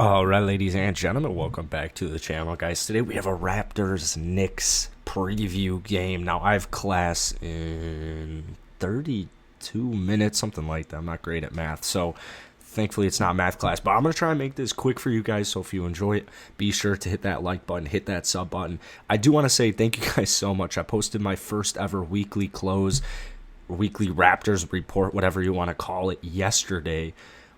All right, ladies and gentlemen, welcome back to the channel, guys. Today we have a Raptors Knicks preview game. Now, I have class in 32 minutes, something like that. I'm not great at math, so thankfully it's not math class. But I'm going to try and make this quick for you guys, so if you enjoy it, be sure to hit that like button, hit that sub button. I do want to say thank you guys so much. I posted my first ever weekly Raptors report, whatever you want to call it, yesterday.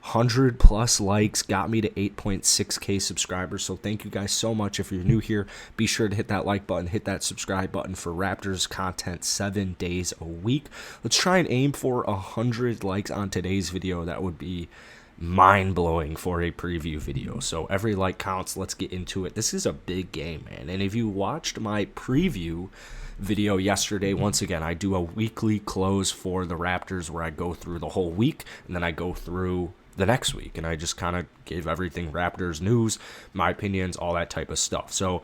100 plus likes got me to 8.6k subscribers, so thank you guys so much. If you're new here, be sure to hit that like button, hit that subscribe button for Raptors content 7 days a week. Let's try and aim for 100 likes on today's video. That would be mind-blowing for a preview video, so every like counts. Let's get into it. This is a big game, man, and if you watched my preview video yesterday, once again, I do a weekly close for the Raptors where I go through the whole week and then I go through the next week, and I just kind of gave everything Raptors news, my opinions, all that type of stuff. So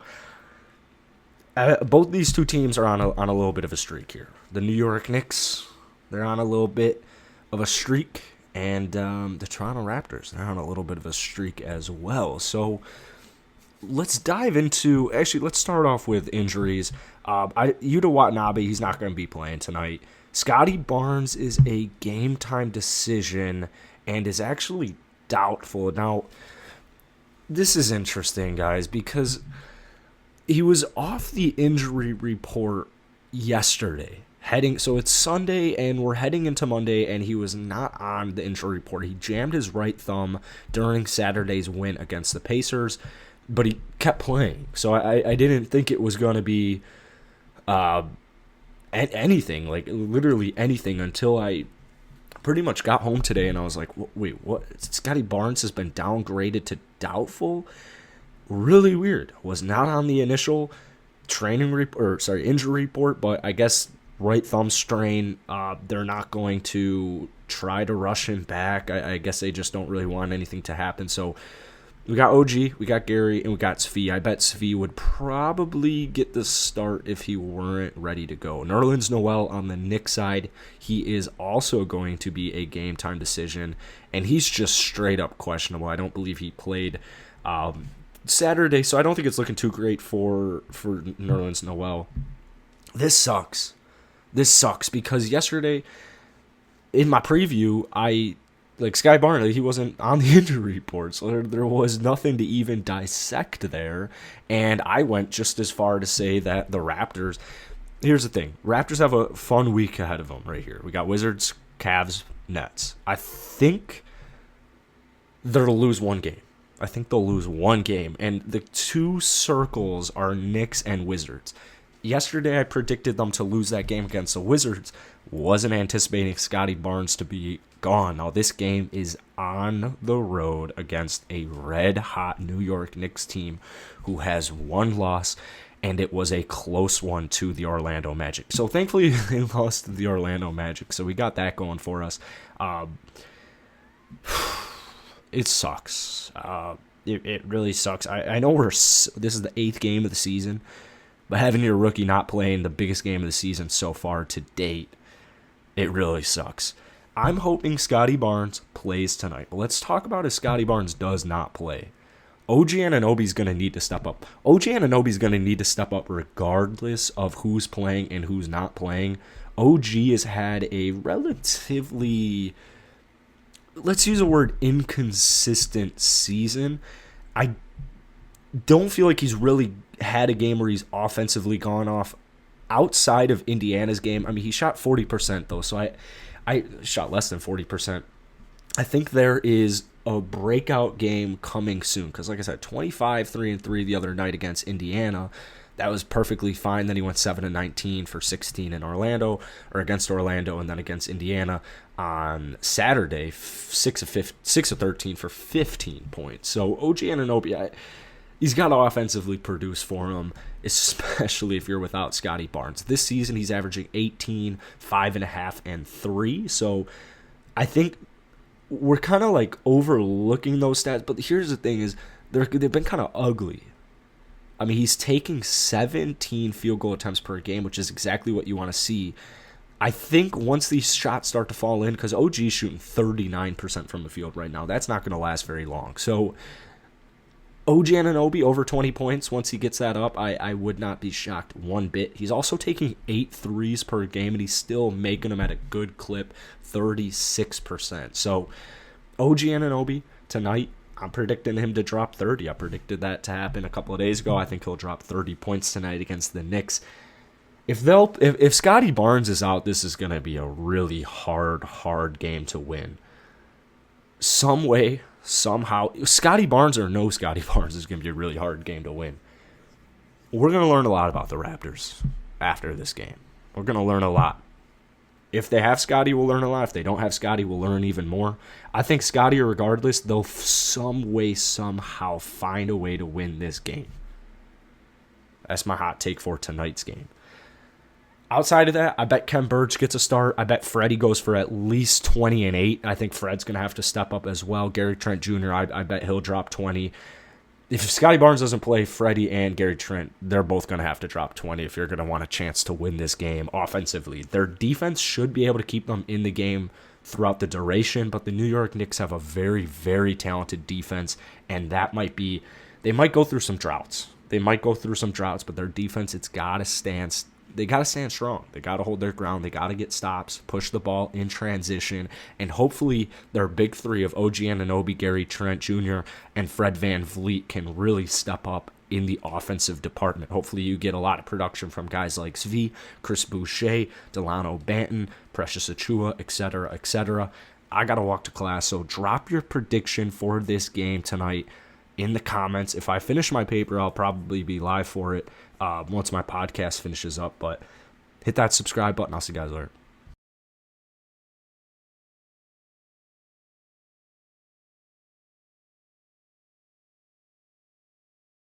both these two teams are on a little bit of a streak here. The New York Knicks, they're on a little bit of a streak, and the Toronto Raptors, they're on a little bit of a streak as well. So let's dive into, actually, let's start off with injuries. Yuta Watanabe, he's not going to be playing tonight. Scotty Barnes is a game-time decision and is actually doubtful. Now, this is interesting, guys, because he was off the injury report yesterday. So it's Sunday, and we're heading into Monday, and he was not on the injury report. He jammed his right thumb during Saturday's win against the Pacers, but he kept playing. So I didn't think it was going to be anything, like literally anything, until I pretty much got home today and I was like, wait, what? Scotty Barnes has been downgraded to doubtful? Really weird. Was not on the initial injury report, but I guess right thumb strain. They're not going to try to rush him back. I guess they just don't really want anything to happen. So we got OG, we got Gary, and we got Svi. I bet Svi would probably get the start if he weren't ready to go. Nerlens Noel on the Knicks side, he is also going to be a game-time decision, and he's just straight up questionable. I don't believe he played Saturday, so I don't think it's looking too great for Nerlens Noel. This sucks. This sucks because yesterday, in my preview, Sky Barnes, he wasn't on the injury report, so there was nothing to even dissect there. And I went just as far to say that the Raptors, here's the thing, Raptors have a fun week ahead of them right here. We got Wizards, Cavs, Nets. I think they'll lose one game. And the two circles are Knicks and Wizards. Yesterday, I predicted them to lose that game against the Wizards. Wasn't anticipating Scotty Barnes to be gone. Now, this game is on the road against a red-hot New York Knicks team who has one loss, and it was a close one to the Orlando Magic. So, thankfully, they lost to the Orlando Magic, so we got that going for us. It sucks. It really sucks. I know this is the 8th game of the season, but having your rookie not playing the biggest game of the season so far to date, it really sucks. I'm hoping Scotty Barnes plays tonight. But let's talk about if Scotty Barnes does not play. OG Anunoby's going to need to step up. OG Anunoby's going to need to step up regardless of who's playing and who's not playing. OG has had a relatively, let's use the word, inconsistent season. I don't feel like he's really had a game where he's offensively gone off outside of Indiana's game. I mean, he shot 40% though, so I shot less than 40%. I think there is a breakout game coming soon because, like I said, 25, 3-3 the other night against Indiana. That was perfectly fine. Then he went 7-19 for 16 in Orlando, or against Orlando, and then against Indiana on Saturday, 6 of 13 for 15 points. So OG Anunoby, he's got to offensively produce for him, especially if you're without Scotty Barnes. This season, he's averaging 18, 5.5, and 3. So I think we're kind of like overlooking those stats. But here's the thing is they've been kind of ugly. I mean, he's taking 17 field goal attempts per game, which is exactly what you want to see. I think once these shots start to fall in, because OG's shooting 39% from the field right now, that's not going to last very long. So OG Anunoby over 20 points once he gets that up. I would not be shocked one bit. He's also taking 8 threes per game, and he's still making them at a good clip, 36%. So OG Anunoby tonight, I'm predicting him to drop 30. I predicted that to happen a couple of days ago. I think he'll drop 30 points tonight against the Knicks. If Scotty Barnes is out, this is going to be a really hard game to win. Some way, somehow, Scotty Barnes or no Scotty Barnes is going to be a really hard game to win. We're going to learn a lot about the Raptors after this game. We're going to learn a lot. If they have Scotty, we'll learn a lot. If they don't have Scotty, we'll learn even more. I think Scotty, regardless, they'll some way, somehow find a way to win this game. That's my hot take for tonight's game. Outside of that, I bet Ken Burge gets a start. I bet Freddie goes for at least 20 and 8. I think Fred's going to have to step up as well. Gary Trent Jr., I bet he'll drop 20. If Scotty Barnes doesn't play, Freddie and Gary Trent, they're both going to have to drop 20 if you're going to want a chance to win this game offensively. Their defense should be able to keep them in the game throughout the duration, but the New York Knicks have a very, very talented defense, and that might be, they might go through some droughts. But their defense, it's got to stand. They got to stand strong. They got to hold their ground. They got to get stops, push the ball in transition, and hopefully their big three of OG Anunoby, Gary Trent Jr., and Fred VanVleet can really step up in the offensive department. Hopefully you get a lot of production from guys like Svi, Chris Boucher, Delano Banton, Precious Achua, etc., etc. I got to walk to class, so drop your prediction for this game tonight in the comments. If I finish my paper, I'll probably be live for it once my podcast finishes up. But hit that subscribe button. I'll see you guys later.